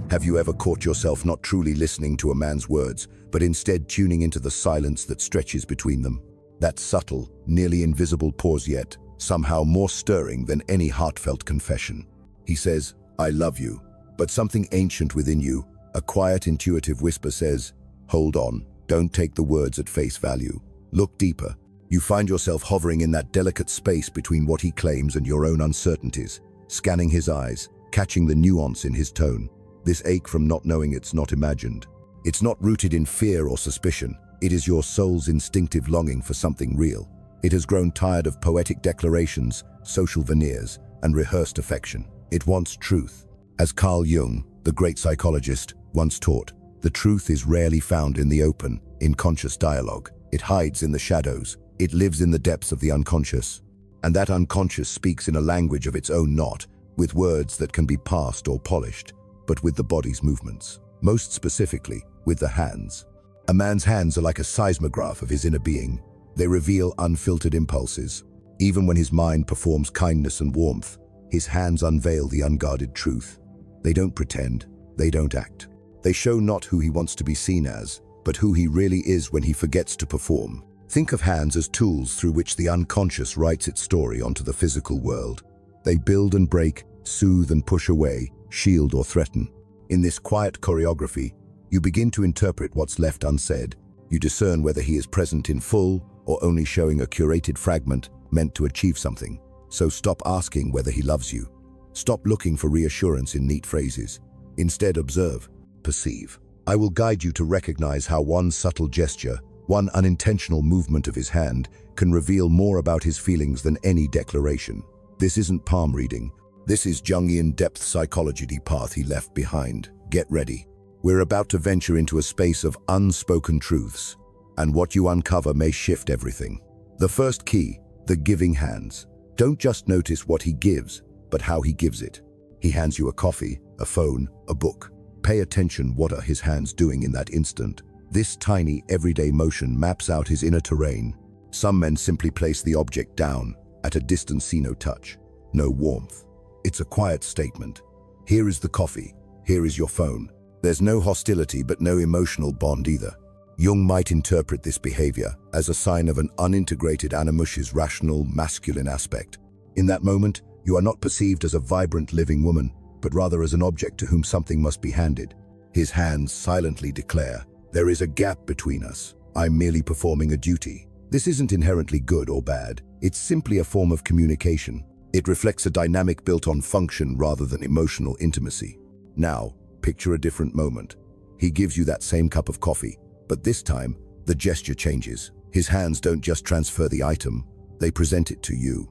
Have you ever caught yourself not truly listening to a man's words, but instead tuning into the silence that stretches between them? That subtle, nearly invisible pause, yet somehow more stirring than any heartfelt confession. He says, "I love you," but something ancient within you, a quiet, intuitive whisper says, "Hold on, don't take the words at face value. Look deeper." You find yourself hovering in that delicate space between what he claims and your own uncertainties, scanning his eyes, catching the nuance in his tone. This ache from not knowing, it's not imagined. It's not rooted in fear or suspicion. It is your soul's instinctive longing for something real. It has grown tired of poetic declarations, social veneers, and rehearsed affection. It wants truth. As Carl Jung, the great psychologist, once taught, the truth is rarely found in the open, in conscious dialogue. It hides in the shadows. It lives in the depths of the unconscious. And that unconscious speaks in a language of its own, not with words that can be parsed or polished, but with the body's movements. Most specifically, with the hands. A man's hands are like a seismograph of his inner being. They reveal unfiltered impulses. Even when his mind performs kindness and warmth, his hands unveil the unguarded truth. They don't pretend. They don't act. They show not who he wants to be seen as, but who he really is when he forgets to perform. Think of hands as tools through which the unconscious writes its story onto the physical world. They build and break, soothe and push away, shield or threaten. In this quiet choreography, you begin to interpret what's left unsaid. You discern whether he is present in full or only showing a curated fragment meant to achieve something. So stop asking whether he loves you. Stop looking for reassurance in neat phrases. Instead, observe, perceive. I will guide you to recognize how one subtle gesture, one unintentional movement of his hand, can reveal more about his feelings than any declaration. This isn't palm reading. This is Jungian depth psychology, the path he left behind. Get ready. We're about to venture into a space of unspoken truths, and what you uncover may shift everything. The first key, the giving hands. Don't just notice what he gives, but how he gives it. He hands you a coffee, a phone, a book. Pay attention, what are his hands doing in that instant? This tiny, everyday motion maps out his inner terrain. Some men simply place the object down, at a distance, see no touch, no warmth. It's a quiet statement. Here is the coffee, here is your phone. There's no hostility but no emotional bond either. Jung might interpret this behavior as a sign of an unintegrated animus's rational, masculine aspect. In that moment, you are not perceived as a vibrant, living woman, but rather as an object to whom something must be handed. His hands silently declare, "There is a gap between us. I'm merely performing a duty." This isn't inherently good or bad. It's simply a form of communication. It reflects a dynamic built on function rather than emotional intimacy. Now, picture a different moment. He gives you that same cup of coffee, but this time, the gesture changes. His hands don't just transfer the item, they present it to you.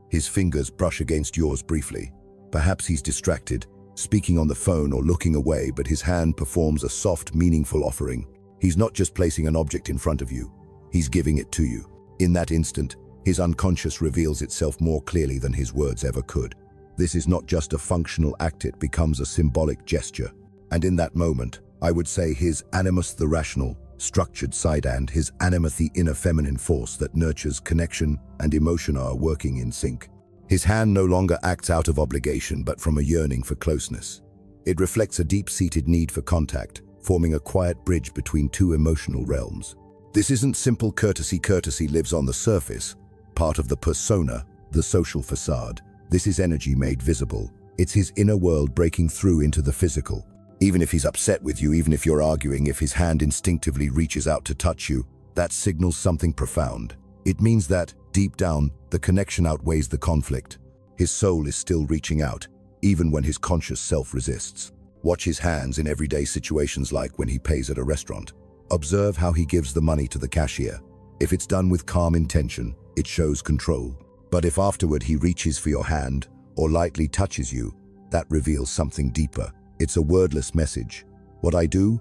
His fingers brush against yours briefly. Perhaps he's distracted, speaking on the phone or looking away, but his hand performs a soft, meaningful offering. He's not just placing an object in front of you, he's giving it to you. In that instant, his unconscious reveals itself more clearly than his words ever could. This is not just a functional act, it becomes a symbolic gesture. And in that moment, I would say his animus, the rational, structured side, and his anima, the inner feminine force that nurtures connection and emotion, are working in sync. His hand no longer acts out of obligation but from a yearning for closeness. It reflects a deep-seated need for contact, forming a quiet bridge between two emotional realms. This isn't simple courtesy. Courtesy lives on the surface, part of the persona, the social facade. This is energy made visible. It's his inner world breaking through into the physical. Even if he's upset with you, even if you're arguing, if his hand instinctively reaches out to touch you, that signals something profound. It means that, deep down, the connection outweighs the conflict. His soul is still reaching out, even when his conscious self resists. Watch his hands in everyday situations, like when he pays at a restaurant. Observe how he gives the money to the cashier. If it's done with calm intention, it shows control. But if afterward he reaches for your hand or lightly touches you, that reveals something deeper. It's a wordless message. What I do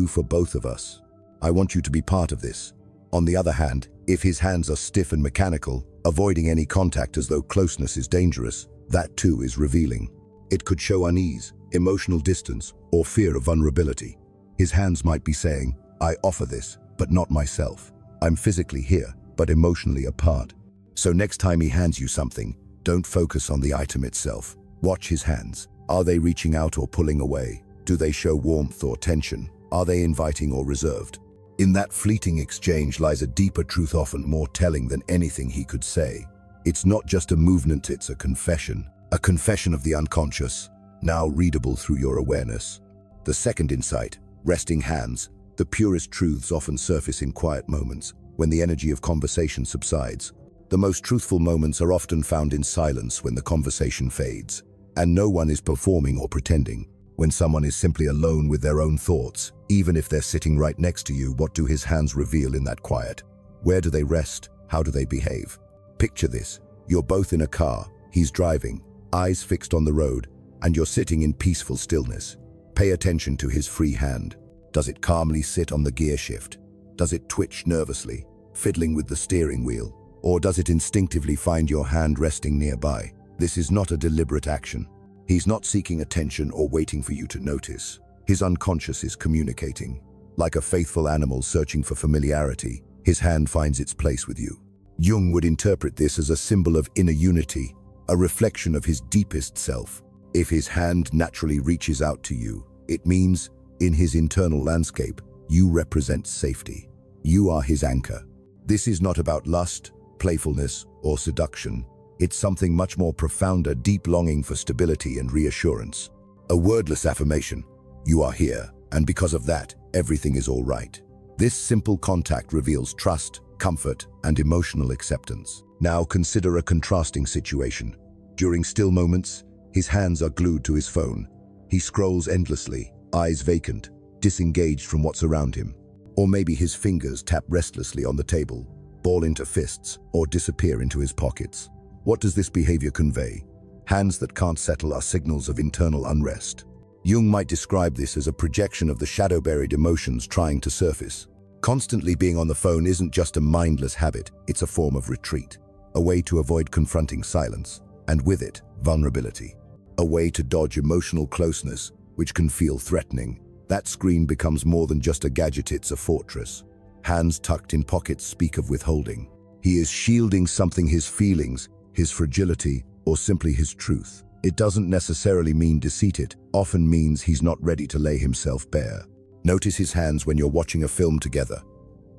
for both of us. I want you to be part of this. On the other hand, if his hands are stiff and mechanical, avoiding any contact as though closeness is dangerous, that too is revealing. It could show unease, emotional distance, or fear of vulnerability. His hands might be saying, "I offer this, but not myself. I'm physically here, but emotionally apart." So next time he hands you something, don't focus on the item itself. Watch his hands. Are they reaching out or pulling away? Do they show warmth or tension? Are they inviting or reserved? In that fleeting exchange lies a deeper truth, often more telling than anything he could say. It's not just a movement, it's a confession of the unconscious, now readable through your awareness. The second insight, resting hands. The purest truths often surface in quiet moments, when the energy of conversation subsides. The most truthful moments are often found in silence, when the conversation fades. And no one is performing or pretending. When someone is simply alone with their own thoughts, even if they're sitting right next to you, what do his hands reveal in that quiet? Where do they rest? How do they behave? Picture this. You're both in a car. He's driving, eyes fixed on the road, and you're sitting in peaceful stillness. Pay attention to his free hand. Does it calmly sit on the gear shift? Does it twitch nervously, fiddling with the steering wheel? Or does it instinctively find your hand resting nearby? This is not a deliberate action. He's not seeking attention or waiting for you to notice. His unconscious is communicating. Like a faithful animal searching for familiarity, his hand finds its place with you. Jung would interpret this as a symbol of inner unity, a reflection of his deepest self. If his hand naturally reaches out to you, it means, in his internal landscape, you represent safety. You are his anchor. This is not about lust, playfulness, or seduction. It's something much more profound, a deep longing for stability and reassurance. A wordless affirmation. You are here, and because of that, everything is all right. This simple contact reveals trust, comfort, and emotional acceptance. Now consider a contrasting situation. During still moments, his hands are glued to his phone. He scrolls endlessly, eyes vacant, disengaged from what's around him. Or maybe his fingers tap restlessly on the table, ball into fists, or disappear into his pockets. What does this behavior convey? Hands that can't settle are signals of internal unrest. Jung might describe this as a projection of the shadow-buried emotions trying to surface. Constantly being on the phone isn't just a mindless habit, it's a form of retreat. A way to avoid confronting silence, and with it, vulnerability. A way to dodge emotional closeness, which can feel threatening. That screen becomes more than just a gadget, it's a fortress. Hands tucked in pockets speak of withholding. He is shielding something, his feelings, his fragility, or simply his truth. It doesn't necessarily mean deceit, it often means he's not ready to lay himself bare. Notice his hands when you're watching a film together.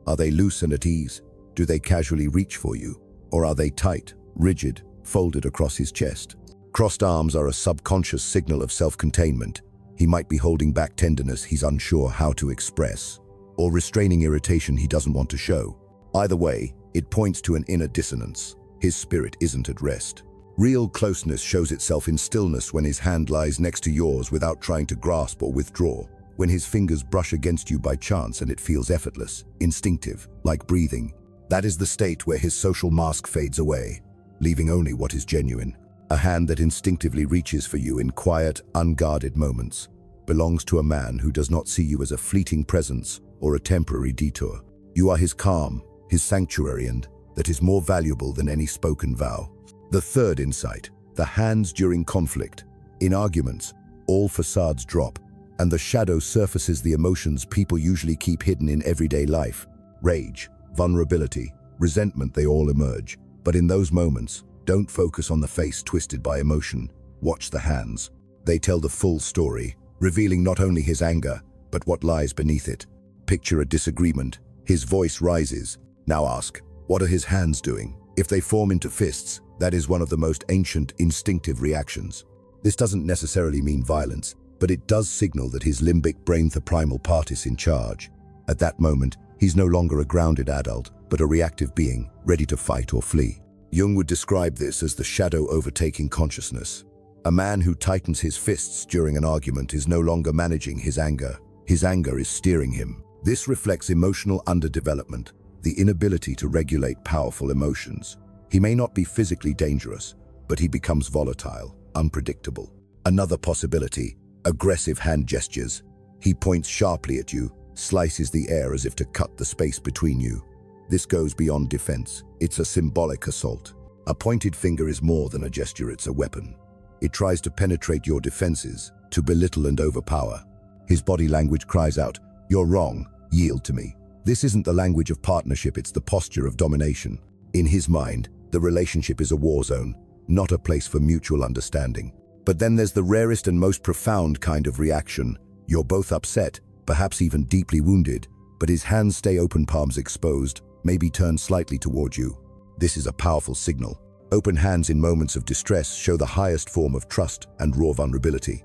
Are they loose and at ease? Do they casually reach for you? Or are they tight, rigid, folded across his chest? Crossed arms are a subconscious signal of self-containment. He might be holding back tenderness he's unsure how to express, or restraining irritation he doesn't want to show. Either way, it points to an inner dissonance. His spirit isn't at rest. Real closeness shows itself in stillness, when his hand lies next to yours without trying to grasp or withdraw. When his fingers brush against you by chance and it feels effortless, instinctive, like breathing. That is the state where his social mask fades away, leaving only what is genuine. A hand that instinctively reaches for you in quiet, unguarded moments belongs to a man who does not see you as a fleeting presence or a temporary detour. You are his calm, his sanctuary, and that is more valuable than any spoken vow. The third insight, the hands during conflict. In arguments, all facades drop, and the shadow surfaces the emotions people usually keep hidden in everyday life. Rage, vulnerability, resentment, they all emerge. But in those moments, don't focus on the face twisted by emotion. Watch the hands. They tell the full story, revealing not only his anger, but what lies beneath it. Picture a disagreement. His voice rises. Now ask, what are his hands doing? If they form into fists, that is one of the most ancient, instinctive reactions. This doesn't necessarily mean violence, but it does signal that his limbic brain, the primal part, is in charge. At that moment, he's no longer a grounded adult, but a reactive being, ready to fight or flee. Jung would describe this as the shadow overtaking consciousness. A man who tightens his fists during an argument is no longer managing his anger. His anger is steering him. This reflects emotional underdevelopment, the inability to regulate powerful emotions. He may not be physically dangerous, but he becomes volatile, unpredictable. Another possibility, aggressive hand gestures. He points sharply at you, slices the air as if to cut the space between you. This goes beyond defense. It's a symbolic assault. A pointed finger is more than a gesture, it's a weapon. It tries to penetrate your defenses, to belittle and overpower. His body language cries out, "You're wrong, yield to me." This isn't the language of partnership, it's the posture of domination. In his mind, the relationship is a war zone, not a place for mutual understanding. But then there's the rarest and most profound kind of reaction, You're both upset, perhaps even deeply wounded, but his hands stay open, palms exposed, maybe turned slightly toward you. This is a powerful signal. Open hands in moments of distress show the highest form of trust and raw vulnerability.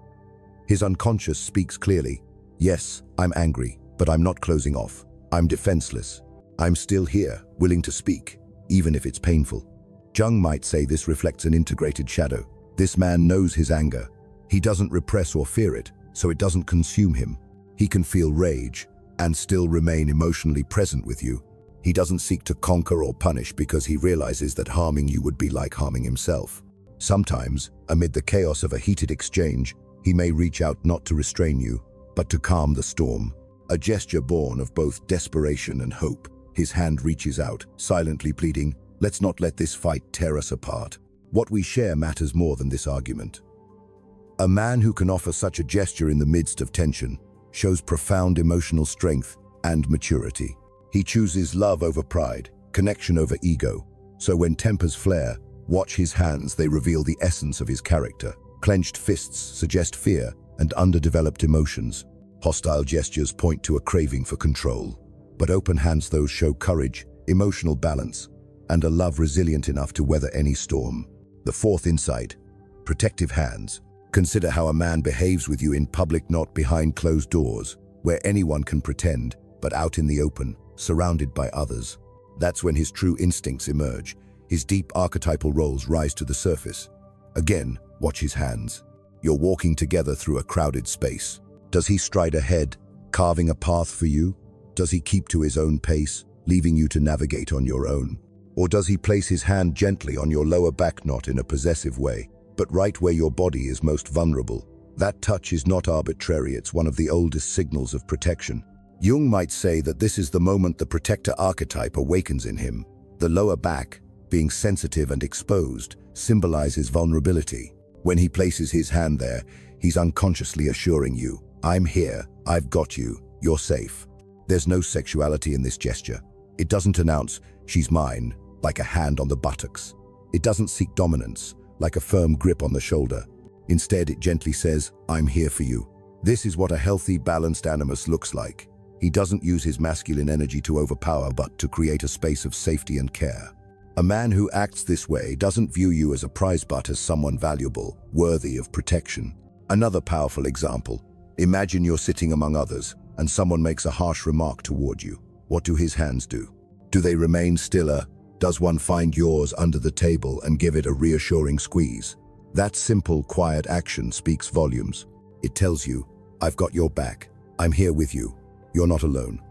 His unconscious speaks clearly. Yes, I'm angry, but I'm not closing off. I'm defenseless. I'm still here, willing to speak, even if it's painful. Jung might say this reflects an integrated shadow. This man knows his anger. He doesn't repress or fear it, so it doesn't consume him. He can feel rage and still remain emotionally present with you. He doesn't seek to conquer or punish because he realizes that harming you would be like harming himself. Sometimes, amid the chaos of a heated exchange, he may reach out not to restrain you, but to calm the storm. A gesture born of both desperation and hope. His hand reaches out, silently pleading, "Let's not let this fight tear us apart." What we share matters more than this argument. A man who can offer such a gesture in the midst of tension shows profound emotional strength and maturity. He chooses love over pride, connection over ego. So when tempers flare, watch his hands, they reveal the essence of his character. Clenched fists suggest fear and underdeveloped emotions. Hostile gestures point to a craving for control. But open hands, those show courage, emotional balance, and a love resilient enough to weather any storm. The fourth insight, protective hands. Consider how a man behaves with you in public, not behind closed doors, where anyone can pretend, but out in the open, surrounded by others. That's when his true instincts emerge. His deep archetypal roles rise to the surface. Again, watch his hands. You're walking together through a crowded space. Does he stride ahead, carving a path for you? Does he keep to his own pace, leaving you to navigate on your own? Or does he place his hand gently on your lower back, not in a possessive way, but right where your body is most vulnerable? That touch is not arbitrary, it's one of the oldest signals of protection. Jung might say that this is the moment the protector archetype awakens in him. The lower back, being sensitive and exposed, symbolizes vulnerability. When he places his hand there, he's unconsciously assuring you, "I'm here, I've got you, you're safe." There's no sexuality in this gesture. It doesn't announce, "She's mine," like a hand on the buttocks. It doesn't seek dominance, like a firm grip on the shoulder. Instead, it gently says, "I'm here for you." This is what a healthy, balanced animus looks like. He doesn't use his masculine energy to overpower, but to create a space of safety and care. A man who acts this way doesn't view you as a prize, but as someone valuable, worthy of protection. Another powerful example. Imagine you're sitting among others, and someone makes a harsh remark toward you. What do his hands do? Do they remain stiller? Does one find yours under the table and give it a reassuring squeeze? That simple, quiet action speaks volumes. It tells you, "I've got your back. I'm here with you. You're not alone."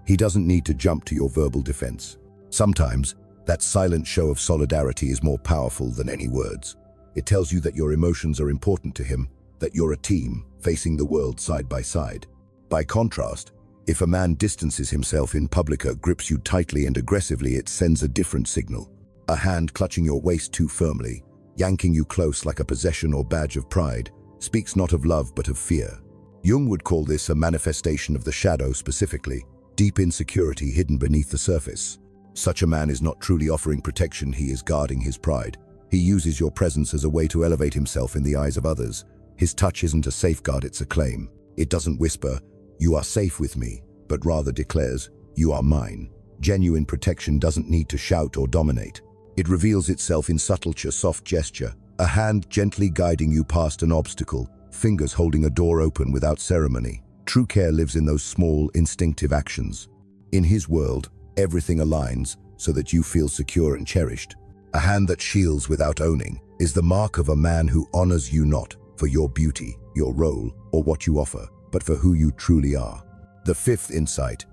He doesn't need to jump to your verbal defense. Sometimes, that silent show of solidarity is more powerful than any words. It tells you that your emotions are important to him, that you're a team facing the world side by side. By contrast, if a man distances himself in public or grips you tightly and aggressively, it sends a different signal. A hand clutching your waist too firmly, yanking you close like a possession or badge of pride, speaks not of love but of fear. Jung would call this a manifestation of the shadow, specifically, deep insecurity hidden beneath the surface. Such a man is not truly offering protection, he is guarding his pride. He uses your presence as a way to elevate himself in the eyes of others. His touch isn't a safeguard, it's a claim. It doesn't whisper, "You are safe with me," but rather declares, "You are mine." Genuine protection doesn't need to shout or dominate. It reveals itself in subtle, soft gesture. A hand gently guiding you past an obstacle, fingers holding a door open without ceremony. True care lives in those small, instinctive actions. In his world, everything aligns so that you feel secure and cherished. A hand that shields without owning is the mark of a man who honors you not for your beauty, your role, or what you offer, but for who you truly are. The fifth insight,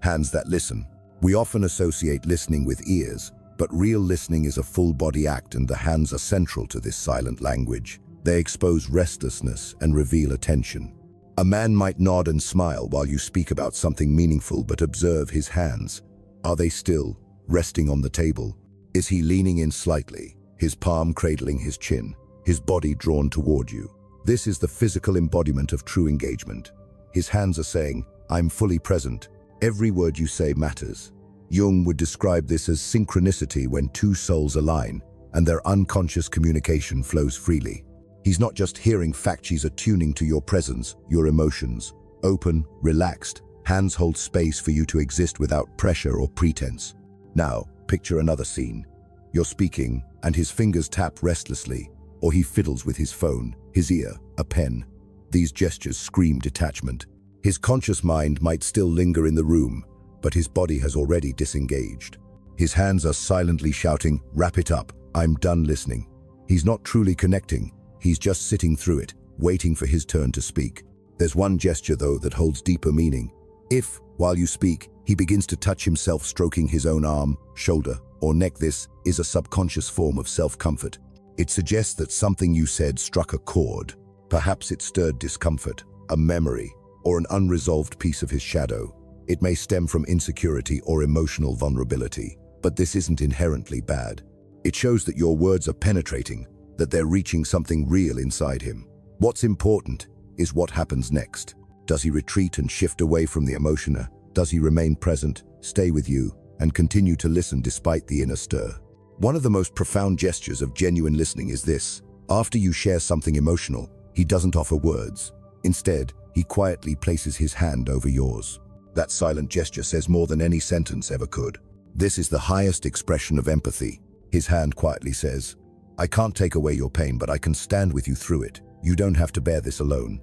hands that listen. We often associate listening with ears, but real listening is a full-body act, and the hands are central to this silent language. They expose restlessness and reveal attention. A man might nod and smile while you speak about something meaningful, but observe his hands. Are they still, resting on the table? Is he leaning in slightly, his palm cradling his chin, his body drawn toward you? This is the physical embodiment of true engagement. His hands are saying, "I'm fully present. Every word you say matters." Jung would describe this as synchronicity, when two souls align and their unconscious communication flows freely. He's not just hearing facts, he's attuning to your presence, your emotions, Open, relaxed, hands hold space for you to exist without pressure or pretense. Now, picture another scene. You're speaking, and his fingers tap restlessly, or he fiddles with his phone, his ear, a pen. These gestures scream detachment. His conscious mind might still linger in the room, but his body has already disengaged. His hands are silently shouting, "Wrap it up, I'm done listening." He's not truly connecting, he's just sitting through it, waiting for his turn to speak. There's one gesture, though, that holds deeper meaning. If, while you speak, he begins to touch himself, stroking his own arm, shoulder, or neck, this is a subconscious form of self-comfort. It suggests that something you said struck a chord. Perhaps it stirred discomfort, a memory, or an unresolved piece of his shadow. It may stem from insecurity or emotional vulnerability, but this isn't inherently bad. It shows that your words are penetrating, that they're reaching something real inside him. What's important is what happens next. Does he retreat and shift away from the emotion? Does he remain present, stay with you, and continue to listen despite the inner stir? One of the most profound gestures of genuine listening is this. After you share something emotional, he doesn't offer words. Instead, he quietly places his hand over yours. That silent gesture says more than any sentence ever could. This is the highest expression of empathy. His hand quietly says, "I can't take away your pain, but I can stand with you through it. You don't have to bear this alone."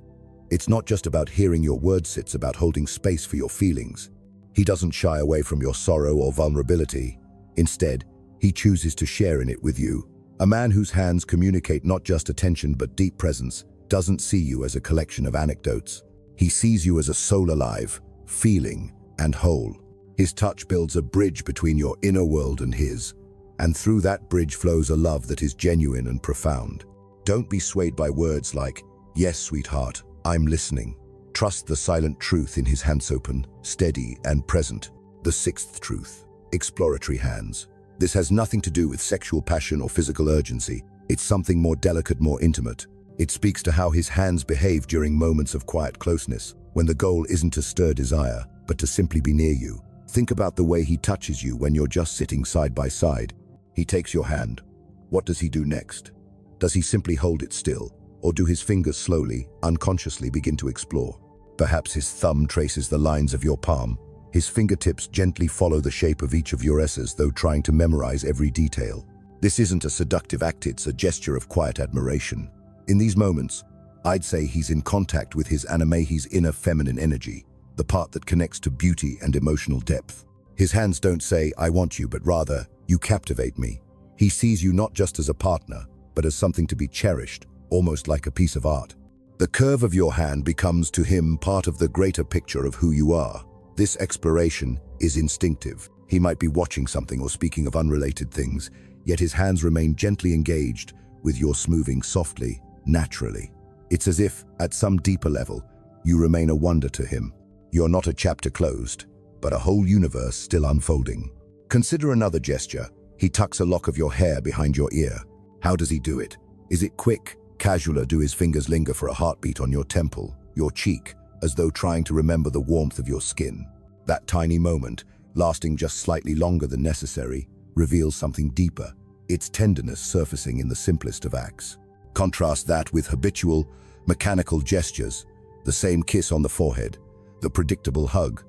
It's not just about hearing your words, it's about holding space for your feelings. He doesn't shy away from your sorrow or vulnerability. Instead, he chooses to share in it with you. A man whose hands communicate not just attention but deep presence doesn't see you as a collection of anecdotes. He sees you as a soul alive, feeling, and whole. His touch builds a bridge between your inner world and his, and through that bridge flows a love that is genuine and profound. Don't be swayed by words like, "Yes, sweetheart, I'm listening." Trust the silent truth in his hands, open, steady, and present. The sixth truth, exploratory hands. This has nothing to do with sexual passion or physical urgency. It's something more delicate, more intimate. It speaks to how his hands behave during moments of quiet closeness, when the goal isn't to stir desire, but to simply be near you. Think about the way he touches you when you're just sitting side by side. He takes your hand. What does he do next? Does he simply hold it still, or do his fingers slowly, unconsciously begin to explore? Perhaps his thumb traces the lines of your palm. His fingertips gently follow the shape of each of your S's, though trying to memorize every detail. This isn't a seductive act, it's a gesture of quiet admiration. In these moments, I'd say he's in contact with his his inner feminine energy, the part that connects to beauty and emotional depth. His hands don't say, "I want you," but rather, "You captivate me." He sees you not just as a partner, but as something to be cherished, almost like a piece of art. The curve of your hand becomes to him part of the greater picture of who you are. This exploration is instinctive. He might be watching something or speaking of unrelated things, yet his hands remain gently engaged, with yours moving softly, naturally. It's as if, at some deeper level, you remain a wonder to him. You're not a chapter closed, but a whole universe still unfolding. Consider another gesture. He tucks a lock of your hair behind your ear. How does he do it? Is it quick, casual, or do his fingers linger for a heartbeat on your temple, your cheek, as though trying to remember the warmth of your skin? That tiny moment, lasting just slightly longer than necessary, reveals something deeper, its tenderness surfacing in the simplest of acts. Contrast that with habitual, mechanical gestures, the same kiss on the forehead, the predictable hug,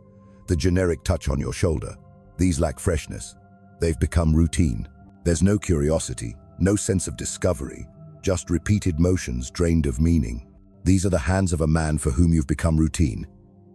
the generic touch on your shoulder. These lack freshness. They've become routine. There's no curiosity, no sense of discovery, just repeated motions drained of meaning. These are the hands of a man for whom you've become routine.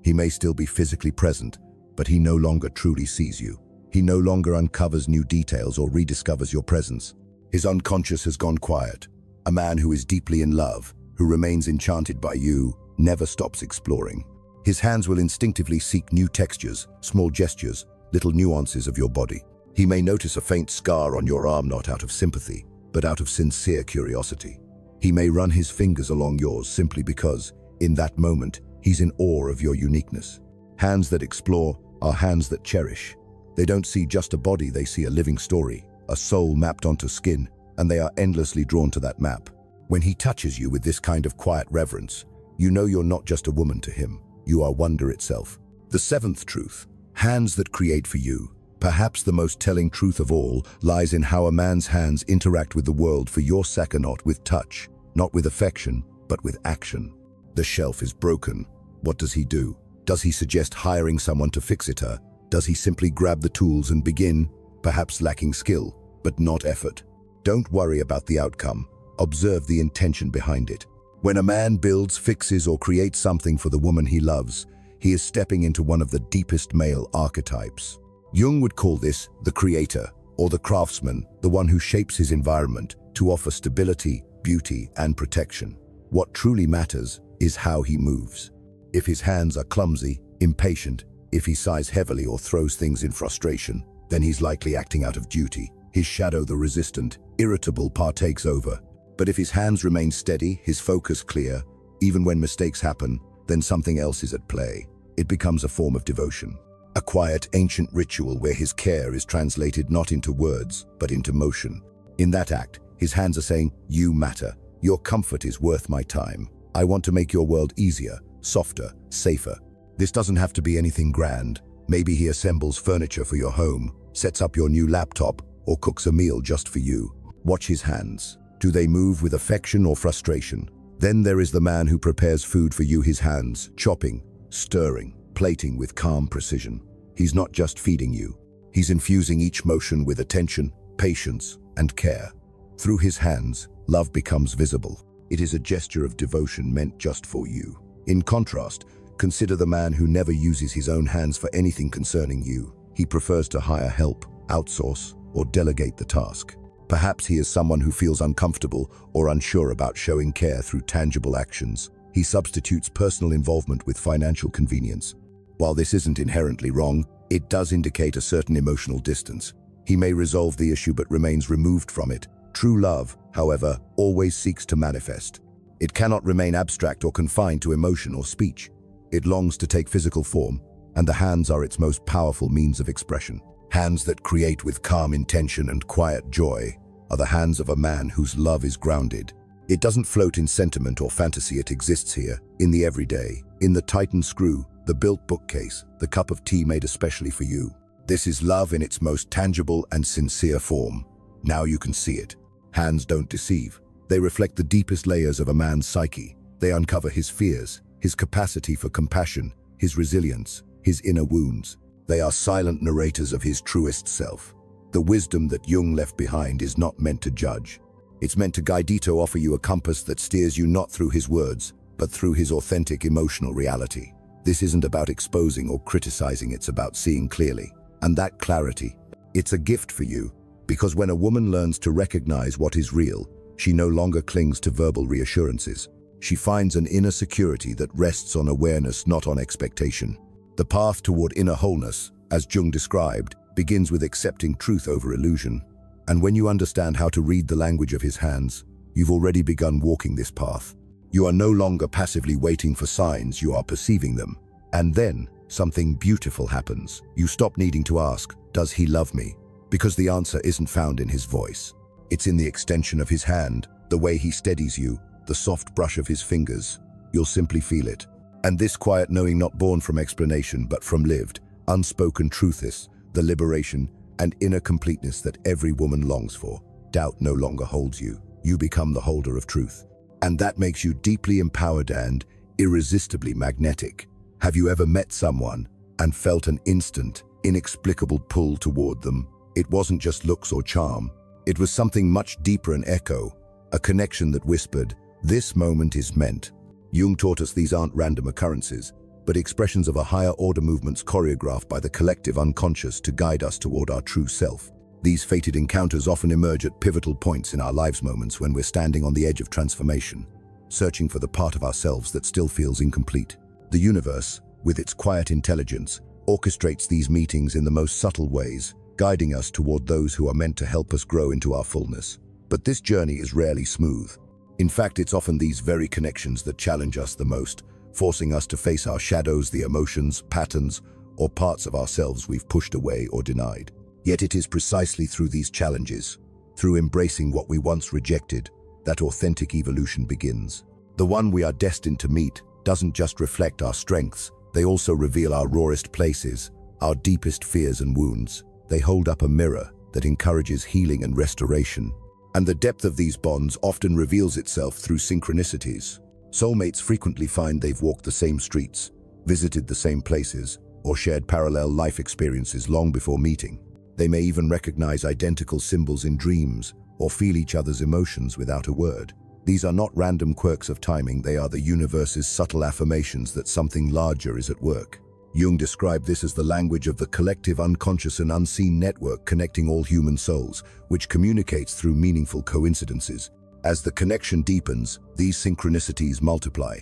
He may still be physically present, but he no longer truly sees you. He no longer uncovers new details or rediscovers your presence. His unconscious has gone quiet. A man who is deeply in love, who remains enchanted by you, never stops exploring. His hands will instinctively seek new textures, small gestures, little nuances of your body. He may notice a faint scar on your arm, not out of sympathy, but out of sincere curiosity. He may run his fingers along yours simply because, in that moment, he's in awe of your uniqueness. Hands that explore are hands that cherish. They don't see just a body, they see a living story, a soul mapped onto skin, and they are endlessly drawn to that map. When he touches you with this kind of quiet reverence, you know you're not just a woman to him, you are wonder itself. The seventh truth, hands that create for you. Perhaps the most telling truth of all lies in how a man's hands interact with the world for your sake, not with touch, not with affection, but with action. The shelf is broken. What does he do? Does he suggest hiring someone to fix it her? Does he simply grab the tools and begin, perhaps lacking skill, but not effort? Don't worry about the outcome. Observe the intention behind it. When a man builds, fixes, or creates something for the woman he loves, he is stepping into one of the deepest male archetypes. Jung would call this the creator, or the craftsman, the one who shapes his environment to offer stability, beauty, and protection. What truly matters is how he moves. If his hands are clumsy, impatient, if he sighs heavily or throws things in frustration, then he's likely acting out of duty. His shadow, the resistant, irritable, partakes over. But if his hands remain steady, his focus clear, even when mistakes happen, then something else is at play. It becomes a form of devotion. A quiet, ancient ritual where his care is translated not into words, but into motion. In that act, his hands are saying, "You matter. Your comfort is worth my time. I want to make your world easier, softer, safer." This doesn't have to be anything grand. Maybe he assembles furniture for your home, sets up your new laptop, or cooks a meal just for you. Watch his hands. Do they move with affection or frustration? Then there is the man who prepares food for you, his hands, chopping, stirring, plating with calm precision. He's not just feeding you. He's infusing each motion with attention, patience, and care. Through his hands, love becomes visible. It is a gesture of devotion meant just for you. In contrast, consider the man who never uses his own hands for anything concerning you. He prefers to hire help, outsource, or delegate the task. Perhaps he is someone who feels uncomfortable or unsure about showing care through tangible actions. He substitutes personal involvement with financial convenience. While this isn't inherently wrong, it does indicate a certain emotional distance. He may resolve the issue but remains removed from it. True love, however, always seeks to manifest. It cannot remain abstract or confined to emotion or speech. It longs to take physical form, and the hands are its most powerful means of expression. Hands that create with calm intention and quiet joy are the hands of a man whose love is grounded. It doesn't float in sentiment or fantasy, it exists here, in the everyday, in the tightened screw, the built bookcase, the cup of tea made especially for you. This is love in its most tangible and sincere form. Now you can see it. Hands don't deceive. They reflect the deepest layers of a man's psyche. They uncover his fears, his capacity for compassion, his resilience, his inner wounds. They are silent narrators of his truest self. The wisdom that Jung left behind is not meant to judge. It's meant to guide you, to offer you a compass that steers you not through his words, but through his authentic emotional reality. This isn't about exposing or criticizing, it's about seeing clearly. And that clarity, it's a gift for you, because when a woman learns to recognize what is real, she no longer clings to verbal reassurances. She finds an inner security that rests on awareness, not on expectation. The path toward inner wholeness, as Jung described, begins with accepting truth over illusion. And when you understand how to read the language of his hands, you've already begun walking this path. You are no longer passively waiting for signs, you are perceiving them. And then, something beautiful happens. You stop needing to ask, "Does he love me?" Because the answer isn't found in his voice. It's in the extension of his hand, the way he steadies you, the soft brush of his fingers. You'll simply feel it. And this quiet knowing, not born from explanation, but from lived, unspoken truth, is the liberation and inner completeness that every woman longs for. Doubt no longer holds you. You become the holder of truth. And that makes you deeply empowered and irresistibly magnetic. Have you ever met someone and felt an instant, inexplicable pull toward them? It wasn't just looks or charm. It was something much deeper, an echo, a connection that whispered, "This moment is meant." Jung taught us these aren't random occurrences, but expressions of a higher order, movements choreographed by the collective unconscious to guide us toward our true self. These fated encounters often emerge at pivotal points in our lives, moments when we're standing on the edge of transformation, searching for the part of ourselves that still feels incomplete. The universe, with its quiet intelligence, orchestrates these meetings in the most subtle ways, guiding us toward those who are meant to help us grow into our fullness. But this journey is rarely smooth. In fact, it's often these very connections that challenge us the most, forcing us to face our shadows, the emotions, patterns, or parts of ourselves we've pushed away or denied. Yet it is precisely through these challenges, through embracing what we once rejected, that authentic evolution begins. The one we are destined to meet doesn't just reflect our strengths, they also reveal our rawest places, our deepest fears and wounds. They hold up a mirror that encourages healing and restoration. And the depth of these bonds often reveals itself through synchronicities. Soulmates frequently find they've walked the same streets, visited the same places, or shared parallel life experiences long before meeting. They may even recognize identical symbols in dreams or feel each other's emotions without a word. These are not random quirks of timing, they are the universe's subtle affirmations that something larger is at work. Jung described this as the language of the collective unconscious and unseen network connecting all human souls, which communicates through meaningful coincidences. As the connection deepens, these synchronicities multiply,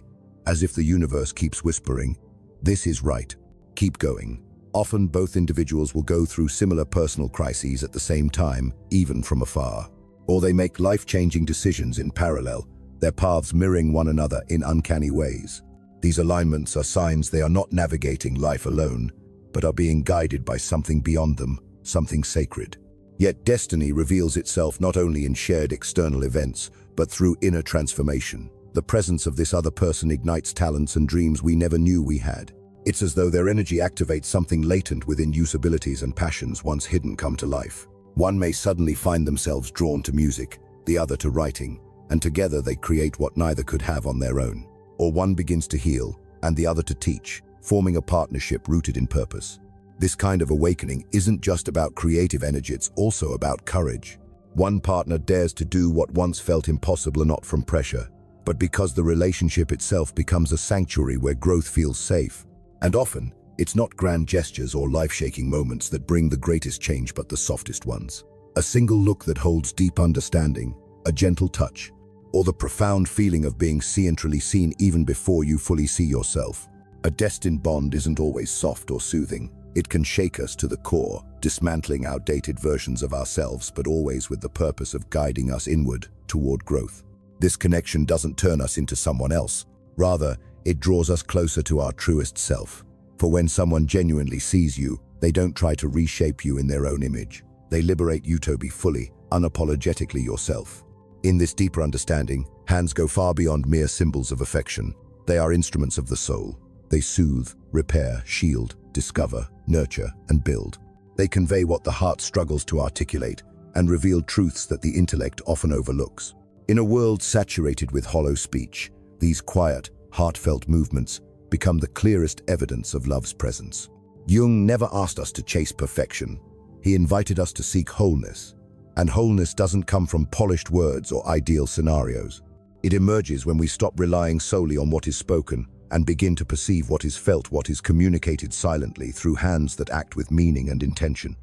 as if the universe keeps whispering, "This is right. Keep going." Often both individuals will go through similar personal crises at the same time, even from afar. Or they make life-changing decisions in parallel, their paths mirroring one another in uncanny ways. These alignments are signs they are not navigating life alone, but are being guided by something beyond them, something sacred. Yet destiny reveals itself not only in shared external events, but through inner transformation. The presence of this other person ignites talents and dreams we never knew we had. It's as though their energy activates something latent within you's abilities and passions once hidden come to life. One may suddenly find themselves drawn to music, the other to writing, and together they create what neither could have on their own. Or one begins to heal, and the other to teach, forming a partnership rooted in purpose. This kind of awakening isn't just about creative energy, it's also about courage. One partner dares to do what once felt impossible, not from pressure, but because the relationship itself becomes a sanctuary where growth feels safe. And often, it's not grand gestures or life-shaking moments that bring the greatest change, but the softest ones. A single look that holds deep understanding, a gentle touch, or the profound feeling of being truly seen even before you fully see yourself. A destined bond isn't always soft or soothing. It can shake us to the core, dismantling outdated versions of ourselves, but always with the purpose of guiding us inward toward growth. This connection doesn't turn us into someone else. Rather, it draws us closer to our truest self. For when someone genuinely sees you, they don't try to reshape you in their own image. They liberate you to be fully, unapologetically yourself. In this deeper understanding, hands go far beyond mere symbols of affection. They are instruments of the soul. They soothe, repair, shield, discover, nurture, and build. They convey what the heart struggles to articulate and reveal truths that the intellect often overlooks. In a world saturated with hollow speech, these quiet, heartfelt movements become the clearest evidence of love's presence. Jung never asked us to chase perfection. He invited us to seek wholeness. And wholeness doesn't come from polished words or ideal scenarios. It emerges when we stop relying solely on what is spoken and begin to perceive what is felt, what is communicated silently through hands that act with meaning and intention.